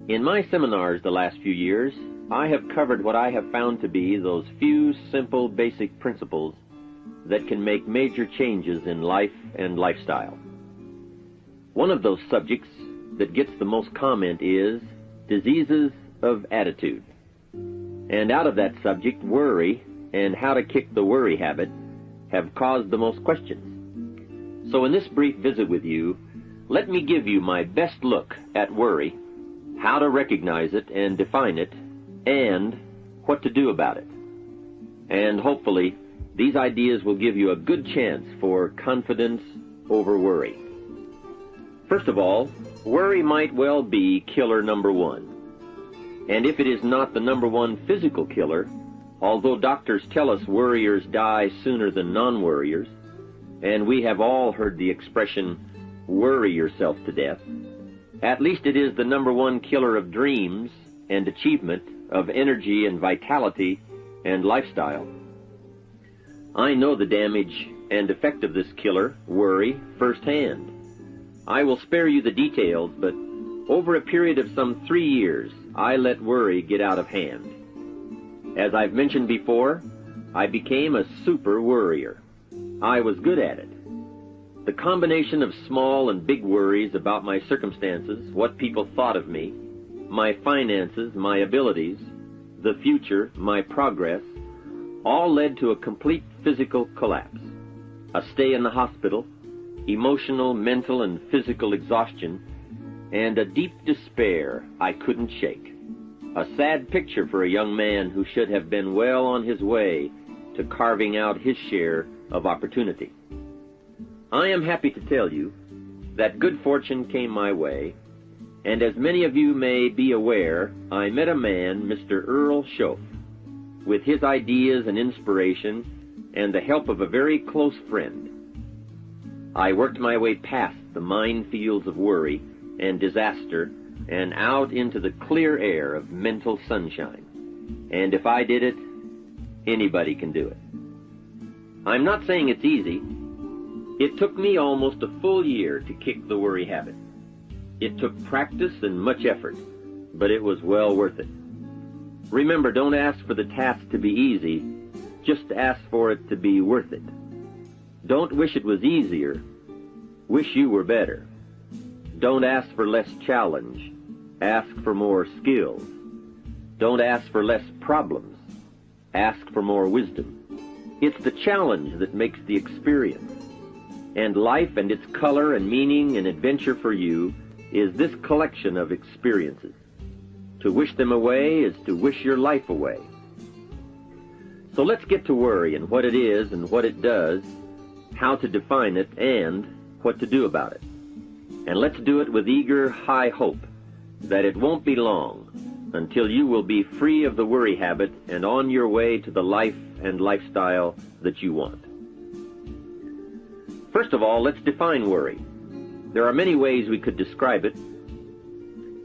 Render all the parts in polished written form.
In my seminars the last few years, I have covered what I have found to be those few simple basic principles that can make major changes in life and lifestyle. One of those subjects that gets the most comment is diseases of attitude. And out of that subject, worry and how to kick the worry habit have caused the most questions. So in this brief visit with you, let me give you my best look at worry, how to recognize it and define it, and what to do about it. And hopefully, these ideas will give you a good chance for confidence over worry. First of all, worry might well be killer number one. And if it is not the number one physical killer, although doctors tell us worriers die sooner than non-worriers, and we have all heard the expression, worry yourself to death, at least it is the number one killer of dreams and achievement, of energy and vitality and lifestyle. I know the damage and effect of this killer, worry, firsthand. I will spare you the details, but over a period of some 3 years, I let worry get out of hand. As I've mentioned before, I became a super worrier. I was good at it. The combination of small and big worries about my circumstances, what people thought of me, my finances, my abilities, the future, my progress, all led to a complete physical collapse, a stay in the hospital, emotional, mental, and physical exhaustion, and a deep despair I couldn't shake. A sad picture for a young man who should have been well on his way to carving out his share of opportunity. I am happy to tell you that good fortune came my way, and as many of you may be aware, I met a man, Mr. Earl Schoaf, with his ideas and inspiration and the help of a very close friend. I worked my way past the minefields of worry and disaster and out into the clear air of mental sunshine. And if I did it, anybody can do it. I'm not saying it's easy. It took me almost a full year to kick the worry habit. It took practice and much effort, but it was well worth it. Remember, don't ask for the task to be easy, just ask for it to be worth it. Don't wish it was easier, wish you were better. Don't ask for less challenge, ask for more skills. Don't ask for less problems, ask for more wisdom. It's the challenge that makes the experience. And life and its color and meaning and adventure for you is this collection of experiences. To wish them away is to wish your life away. So let's get to worry and what it is and what it does, how to define it, and what to do about it. And let's do it with eager, high hope that it won't be long until you will be free of the worry habit and on your way to the life and lifestyle that you want. First of all, let's define worry. There are many ways we could describe it.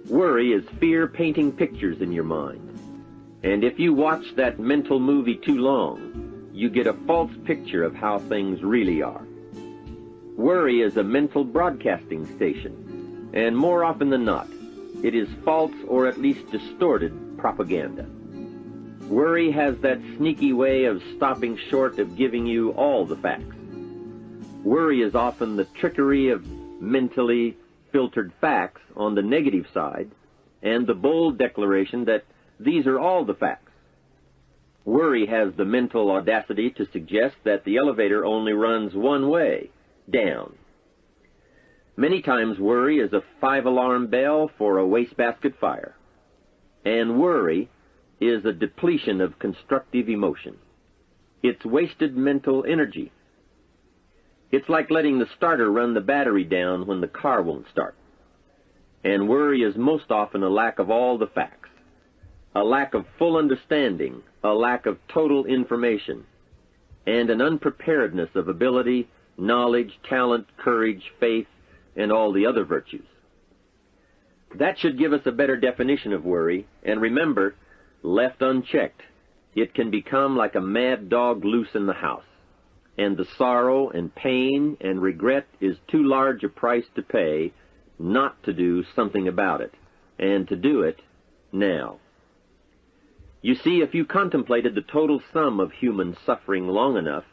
Worry is fear painting pictures in your mind. And if you watch that mental movie too long, you get a false picture of how things really are. Worry is a mental broadcasting station, and more often than not, it is false or at least distorted propaganda. Worry has that sneaky way of stopping short of giving you all the facts. Worry is often the trickery of mentally filtered facts on the negative side and the bold declaration that these are all the facts. Worry has the mental audacity to suggest that the elevator only runs one way, down. Many times worry is a 5-alarm bell for a wastebasket fire. And worry is a depletion of constructive emotion. It's wasted mental energy. It's like letting the starter run the battery down when the car won't start. And worry is most often a lack of all the facts, a lack of full understanding, a lack of total information, and an unpreparedness of ability, knowledge, talent, courage, faith, and all the other virtues. That should give us a better definition of worry, and remember, left unchecked, it can become like a mad dog loose in the house. And the sorrow and pain and regret is too large a price to pay not to do something about it and to do it now. You see, if you contemplated the total sum of human suffering long enough,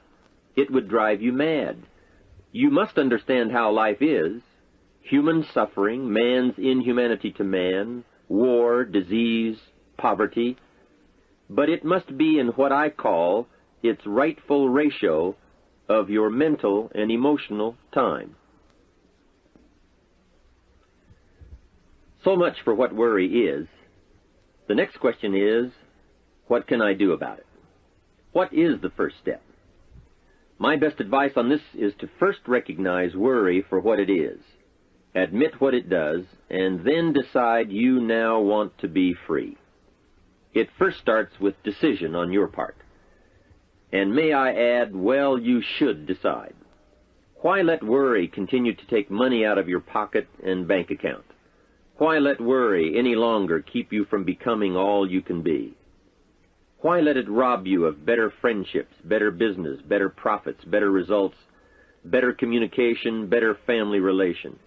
it would drive you mad. You must understand how life is. Human suffering, man's inhumanity to man, war, disease, poverty. But it must be in what I call its rightful ratio of your mental and emotional time. So much for what worry is. The next question is, what can I do about it? What is the first step? My best advice on this is to first recognize worry for what it is, admit what it does, and then decide you now want to be free. It first starts with decision on your part. And may I add, well, you should decide. Why let worry continue to take money out of your pocket and bank account? Why let worry any longer keep you from becoming all you can be? Why let it rob you of better friendships, better business, better profits, better results, better communication, better family relations?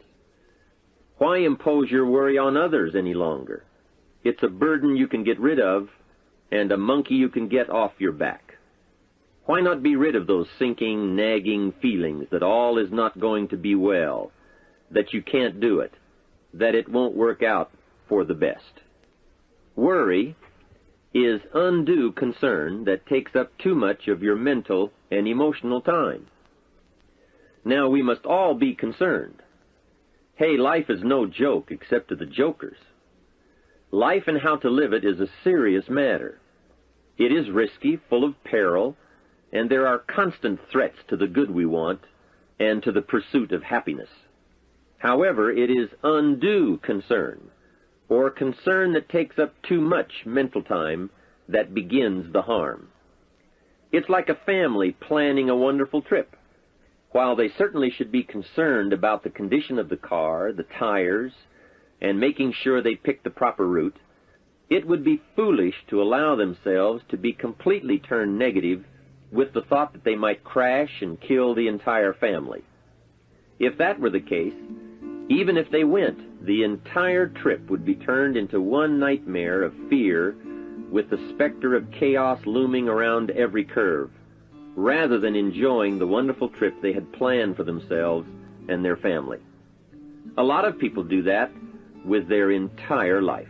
Why impose your worry on others any longer? It's a burden you can get rid of and a monkey you can get off your back. Why not be rid of those sinking, nagging feelings that all is not going to be well, that you can't do it, that it won't work out for the best? Worry is undue concern that takes up too much of your mental and emotional time. Now, we must all be concerned. Hey, life is no joke except to the jokers. Life and how to live it is a serious matter. It is risky, full of peril, and there are constant threats to the good we want and to the pursuit of happiness. However, it is undue concern, or concern that takes up too much mental time, that begins the harm. It's like a family planning a wonderful trip. While they certainly should be concerned about the condition of the car, the tires, and making sure they pick the proper route, it would be foolish to allow themselves to be completely turned negative with the thought that they might crash and kill the entire family. If that were the case, even if they went, the entire trip would be turned into one nightmare of fear with the specter of chaos looming around every curve, rather than enjoying the wonderful trip they had planned for themselves and their family. A lot of people do that with their entire life.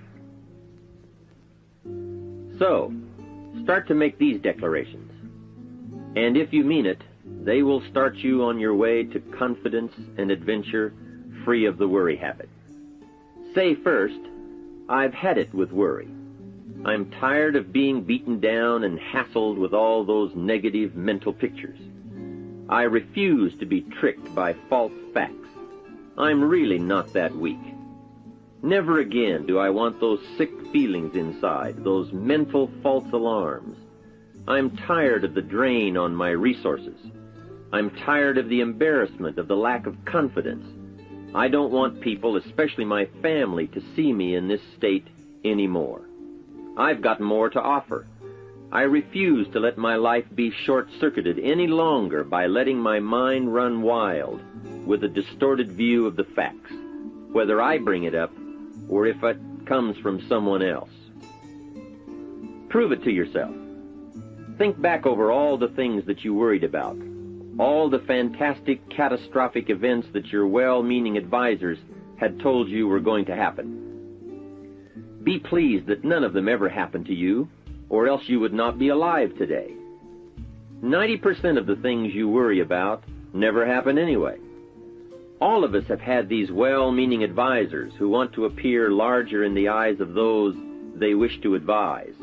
So, start to make these declarations. And if you mean it, they will start you on your way to confidence and adventure, free of the worry habit. Say first, I've had it with worry. I'm tired of being beaten down and hassled with all those negative mental pictures. I refuse to be tricked by false facts. I'm really not that weak. Never again do I want those sick feelings inside, those mental false alarms. I'm tired of the drain on my resources. I'm tired of the embarrassment of the lack of confidence. I don't want people, especially my family, to see me in this state anymore. I've got more to offer. I refuse to let my life be short-circuited any longer by letting my mind run wild with a distorted view of the facts, whether I bring it up or if it comes from someone else. Prove it to yourself. Think back over all the things that you worried about, all the fantastic, catastrophic events that your well-meaning advisors had told you were going to happen. Be pleased that none of them ever happened to you, or else you would not be alive today. 90% of the things you worry about never happen anyway. All of us have had these well-meaning advisors who want to appear larger in the eyes of those they wish to advise,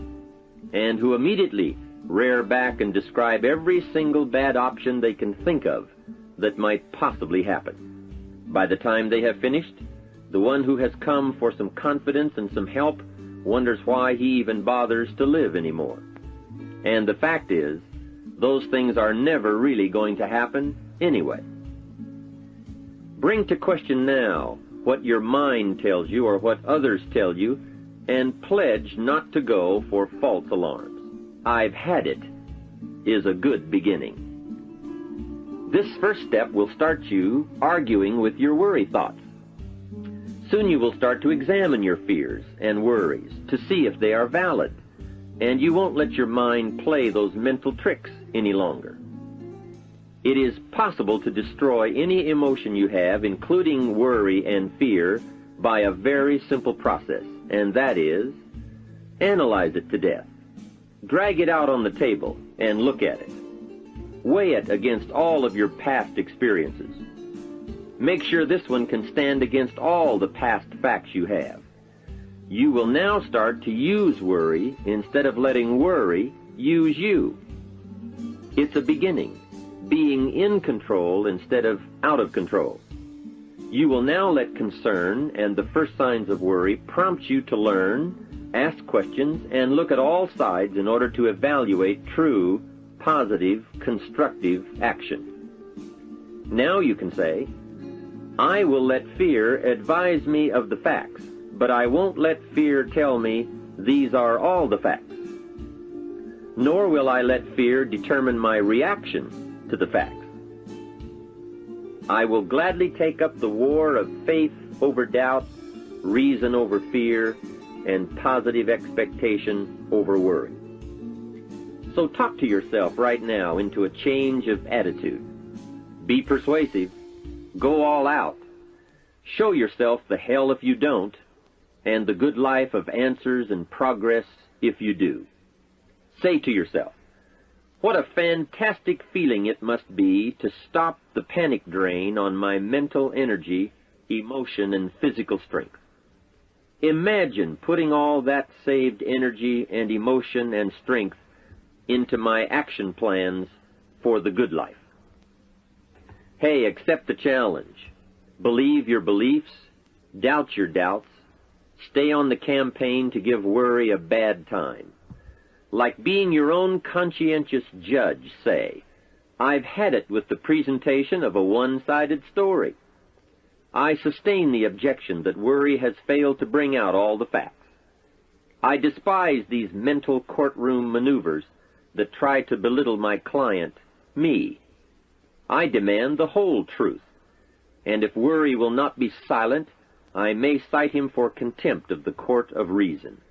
and who immediately rear back and describe every single bad option they can think of that might possibly happen. By the time they have finished, the one who has come for some confidence and some help wonders why he even bothers to live anymore. And the fact is, those things are never really going to happen anyway. Bring to question now what your mind tells you or what others tell you, and pledge not to go for false alarms. I've had it is a good beginning. This first step will start you arguing with your worry thoughts. Soon you will start to examine your fears and worries to see if they are valid, and you won't let your mind play those mental tricks any longer. It is possible to destroy any emotion you have, including worry and fear, by a very simple process, and that is, analyze it to death. Drag it out on the table and look at it. Weigh it against all of your past experiences. Make sure this one can stand against all the past facts you have. You will now start to use worry instead of letting worry use you. It's a beginning, being in control instead of out of control. You will now let concern and the first signs of worry prompt you to learn, ask questions, and look at all sides in order to evaluate true, positive, constructive action. Now you can say, I will let fear advise me of the facts, but I won't let fear tell me these are all the facts. Nor will I let fear determine my reaction to the facts. I will gladly take up the war of faith over doubt, reason over fear, and positive expectation over worry. So talk to yourself right now into a change of attitude. Be persuasive. Go all out. Show yourself the hell if you don't, and the good life of answers and progress if you do. Say to yourself, what a fantastic feeling it must be to stop the panic drain on my mental energy, emotion, and physical strength. Imagine putting all that saved energy and emotion and strength into my action plans for the good life. Hey, accept the challenge. Believe your beliefs, doubt your doubts, stay on the campaign to give worry a bad time. Like being your own conscientious judge, say, I've had it with the presentation of a one-sided story. I sustain the objection that worry has failed to bring out all the facts. I despise these mental courtroom maneuvers that try to belittle my client, me. I demand the whole truth, and if worry will not be silent, I may cite him for contempt of the court of reason.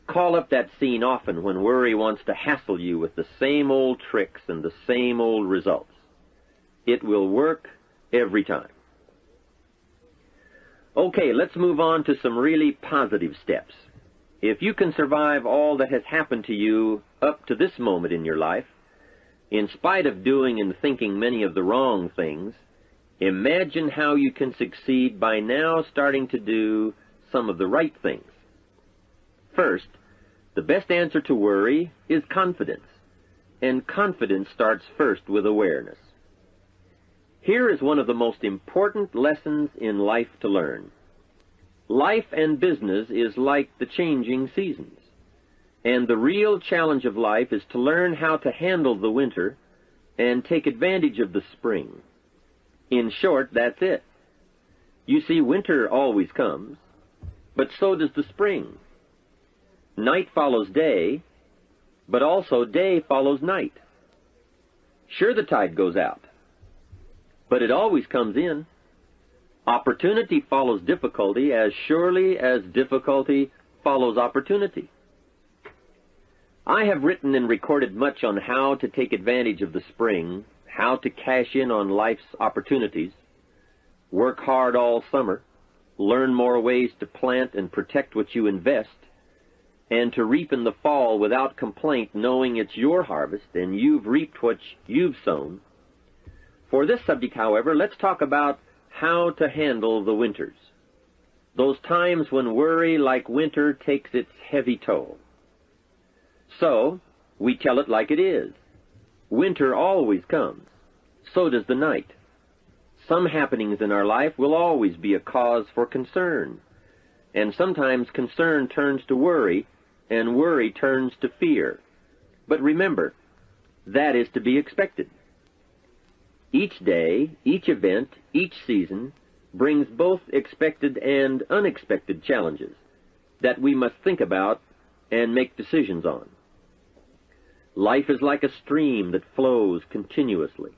Call up that scene often when worry wants to hassle you with the same old tricks and the same old results. It will work every time. Okay, let's move on to some really positive steps. If you can survive all that has happened to you up to this moment in your life, in spite of doing and thinking many of the wrong things, imagine how you can succeed by now starting to do some of the right things. First, the best answer to worry is confidence, and confidence starts first with awareness. Here is one of the most important lessons in life to learn. Life and business is like the changing seasons, and the real challenge of life is to learn how to handle the winter and take advantage of the spring. In short, that's it. You see, winter always comes, but so does the spring. Night follows day, but also day follows night. Sure, the tide goes out, but it always comes in. Opportunity follows difficulty as surely as difficulty follows opportunity. I have written and recorded much on how to take advantage of the spring, how to cash in on life's opportunities, work hard all summer, learn more ways to plant and protect what you invest, and to reap in the fall without complaint, knowing it's your harvest and you've reaped what you've sown. For this subject, however, let's talk about how to handle the winters, those times when worry, like winter, takes its heavy toll. So, we tell it like it is. Winter always comes. So does the night. Some happenings in our life will always be a cause for concern, and sometimes concern turns to worry, and worry turns to fear. But remember, that is to be expected. Each day, each event, each season brings both expected and unexpected challenges that we must think about and make decisions on. Life is like a stream that flows continuously.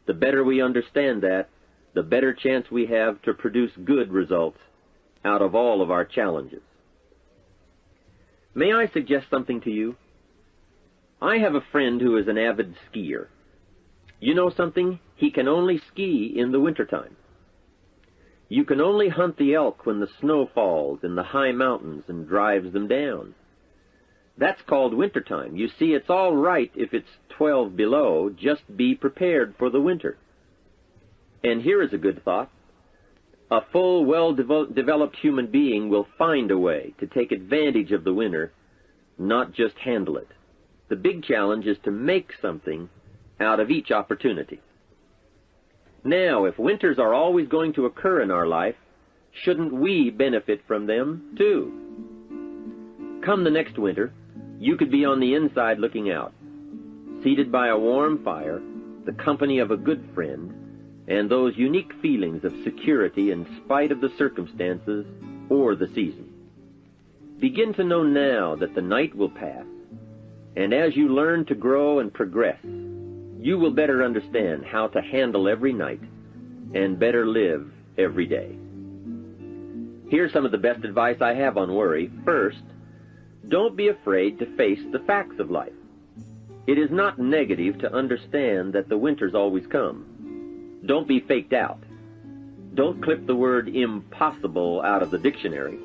The better we understand that, the better chance we have to produce good results out of all of our challenges. May I suggest something to you? I have a friend who is an avid skier. You know something? He can only ski in the wintertime. You can only hunt the elk when the snow falls in the high mountains and drives them down. That's called wintertime. You see, it's all right if it's 12 below. Just be prepared for the winter. And here is a good thought. A full, well-developed human being will find a way to take advantage of the winter, not just handle it. The big challenge is to make something out of each opportunity. Now, if winters are always going to occur in our life, shouldn't we benefit from them too? Come the next winter, you could be on the inside looking out, seated by a warm fire, the company of a good friend, and those unique feelings of security in spite of the circumstances or the season. Begin to know now that the night will pass, and as you learn to grow and progress, you will better understand how to handle every night and better live every day. Here's some of the best advice I have on worry. First, don't be afraid to face the facts of life. It is not negative to understand that the winters always come. Don't be faked out. Don't clip the word impossible out of the dictionary.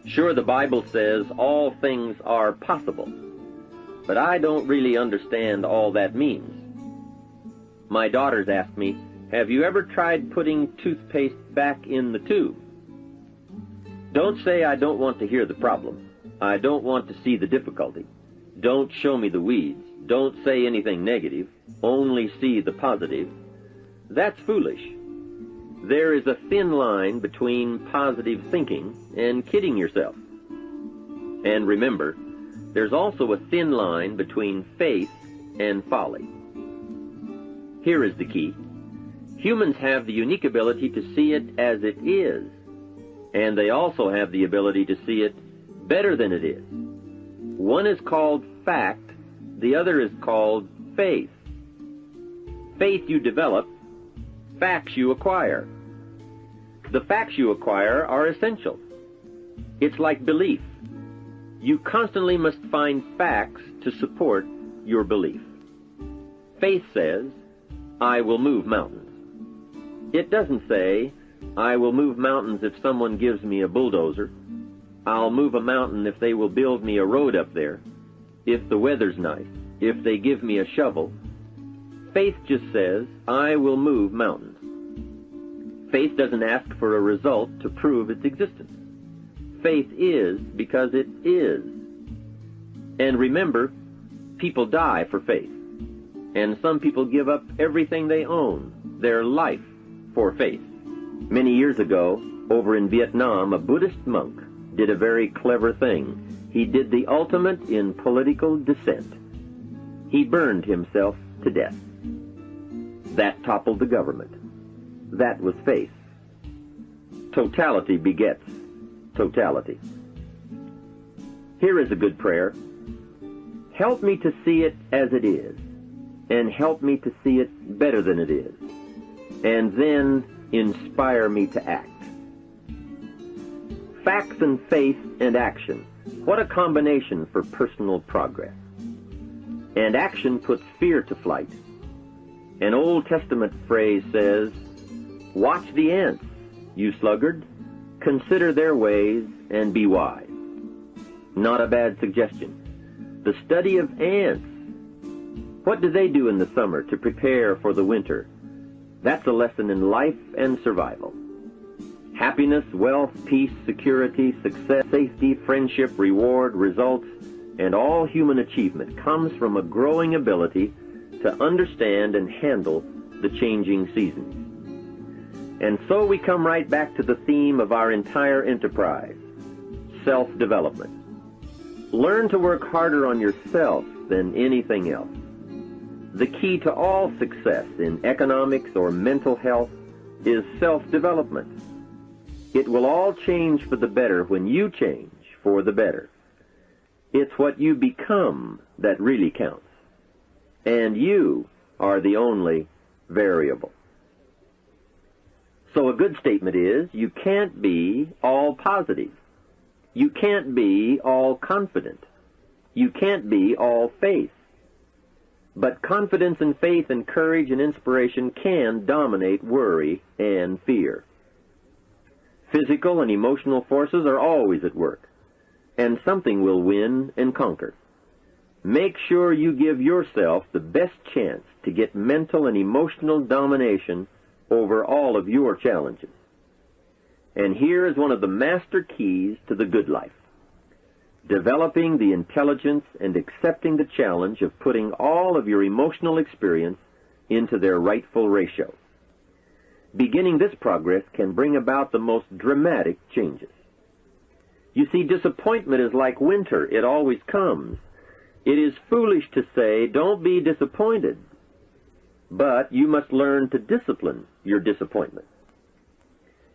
Sure, the Bible says all things are possible, but I don't really understand all that means. My daughters ask me, have you ever tried putting toothpaste back in the tube? Don't say I don't want to hear the problem. I don't want to see the difficulty. Don't show me the weeds. Don't say anything negative. Only see the positive. That's foolish. There is a thin line between positive thinking and kidding yourself. And remember, there's also a thin line between faith and folly. Here is the key. Humans have the unique ability to see it as it is, and they also have the ability to see it better than it is. One is called fact, the other is called faith. Faith you develop, facts you acquire. The facts you acquire are essential. It's like belief. You constantly must find facts to support your belief. Faith says, I will move mountains. It doesn't say, I will move mountains if someone gives me a bulldozer. I'll move a mountain if they will build me a road up there, if the weather's nice, if they give me a shovel. Faith just says, I will move mountains. Faith doesn't ask for a result to prove its existence. Faith is because it is. And remember, people die for faith. And some people give up everything they own, their life, for faith. Many years ago, over in Vietnam, a Buddhist monk did a very clever thing. He did the ultimate in political dissent. He burned himself to death. That toppled the government. That was faith. Totality begets totality. Here is a good prayer. Help me to see it as it is, and help me to see it better than it is, and then inspire me to act. Facts and faith and action. What a combination for personal progress. And action puts fear to flight. An Old Testament phrase says, watch the ants, you sluggard. Consider their ways and be wise. Not a bad suggestion. The study of ants. What do they do in the summer to prepare for the winter? That's a lesson in life and survival. Happiness, wealth, peace, security, success, safety, friendship, reward, results, and all human achievement comes from a growing ability to understand and handle the changing seasons. And so we come right back to the theme of our entire enterprise, self-development. Learn to work harder on yourself than anything else. The key to all success in economics or mental health is self-development. It will all change for the better when you change for the better. It's what you become that really counts. And you are the only variable. So a good statement is, you can't be all positive. You can't be all confident. You can't be all faith. But confidence and faith and courage and inspiration can dominate worry and fear. Physical and emotional forces are always at work, and something will win and conquer. Make sure you give yourself the best chance to get mental and emotional domination over all of your challenges. And here is one of the master keys to the good life: developing the intelligence and accepting the challenge of putting all of your emotional experience into their rightful ratio. Beginning this progress can bring about the most dramatic changes. You see, disappointment is like winter. It always comes. It is foolish to say, don't be disappointed. But you must learn to discipline your disappointment.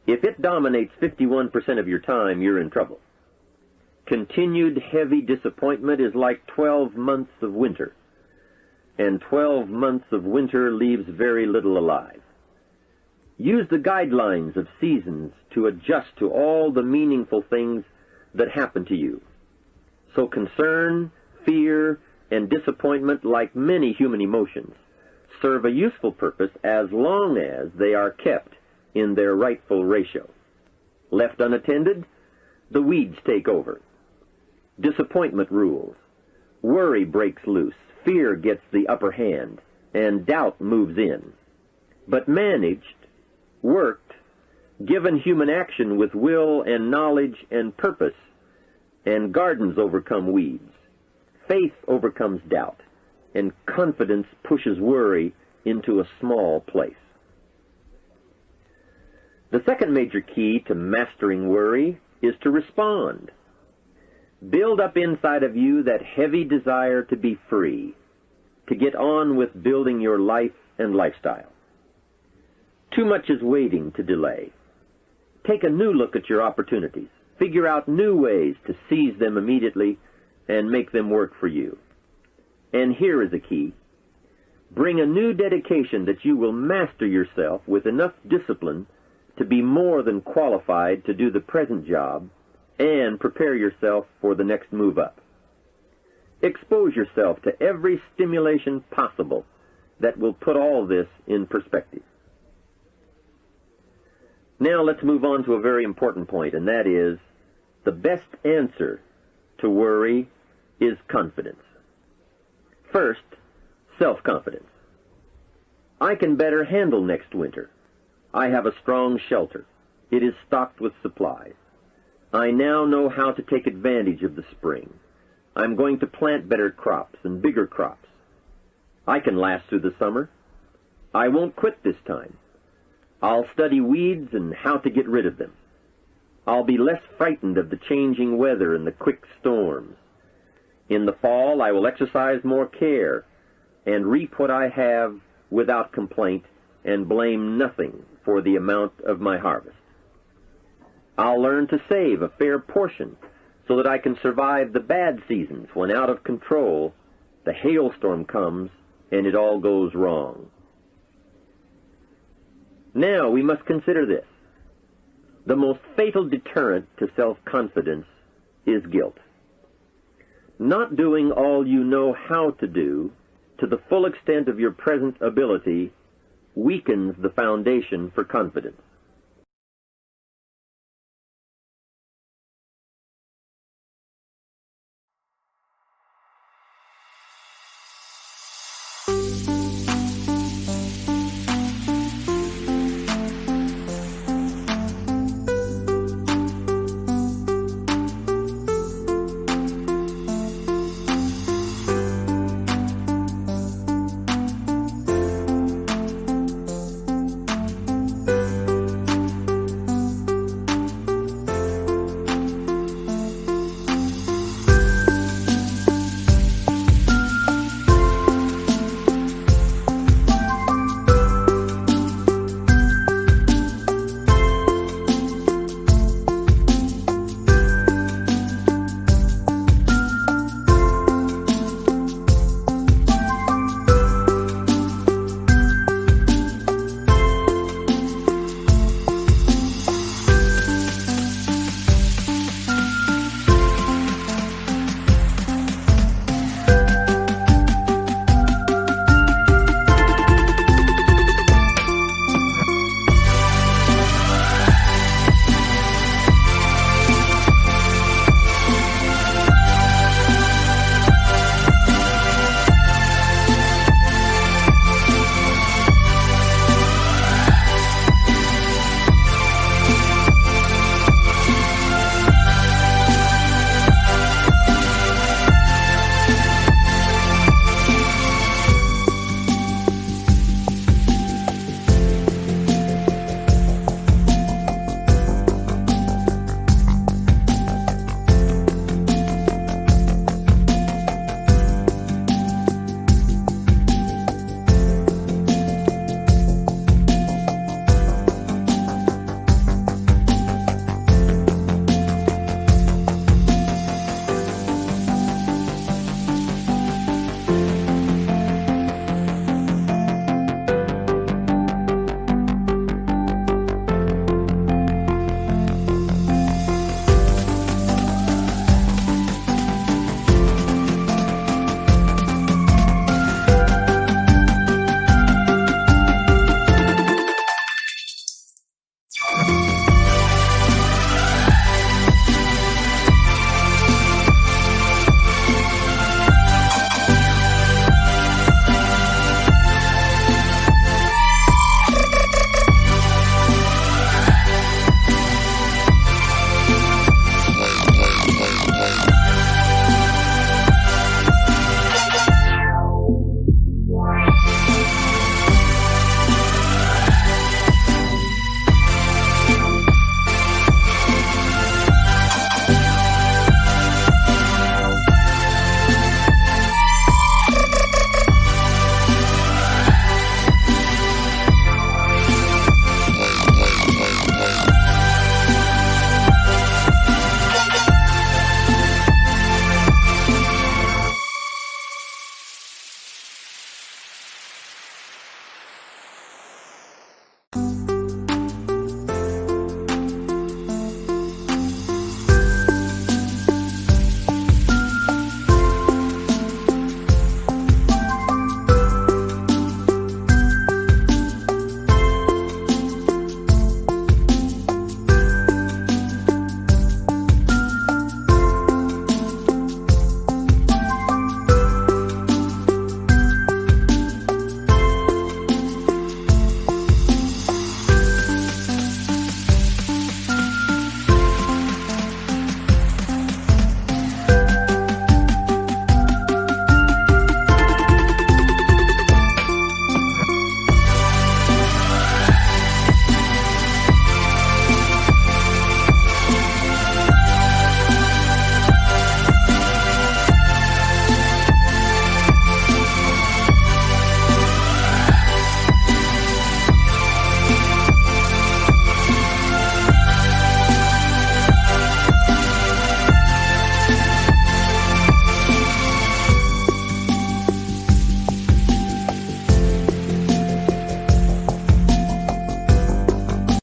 If it dominates 51% of your time, you're in trouble. Continued heavy disappointment is like 12 months of winter, and 12 months of winter leaves very little alive. Use the guidelines of seasons to adjust to all the meaningful things that happen to you. So concern, fear, and disappointment, like many human emotions, serve a useful purpose as long as they are kept in their rightful ratio. Left unattended, the weeds take over. Disappointment rules. Worry breaks loose. Fear gets the upper hand, and doubt moves in. But managed, worked, given human action with will and knowledge and purpose, and gardens overcome weeds. Faith overcomes doubt, and confidence pushes worry into a small place. The second major key to mastering worry is to respond. Build up inside of you that heavy desire to be free, to get on with building your life and lifestyle. Too much is waiting to delay. Take a new look at your opportunities. Figure out new ways to seize them immediately and make them work for you. And here is a key. Bring a new dedication that you will master yourself with enough discipline to be more than qualified to do the present job and prepare yourself for the next move up. Expose yourself to every stimulation possible that will put all this in perspective. Now let's move on to a very important point, and that is, the best answer to worry is confidence. First, self-confidence. I can better handle next winter. I have a strong shelter. It is stocked with supplies. I now know how to take advantage of the spring. I'm going to plant better crops and bigger crops. I can last through the summer. I won't quit this time. I'll study weeds and how to get rid of them. I'll be less frightened of the changing weather and the quick storms. In the fall, I will exercise more care and reap what I have without complaint and blame nothing for the amount of my harvest. I'll learn to save a fair portion so that I can survive the bad seasons when, out of control, the hailstorm comes and it all goes wrong. Now we must consider this. The most fatal deterrent to self-confidence is guilt. Not doing all you know how to do to the full extent of your present ability weakens the foundation for confidence.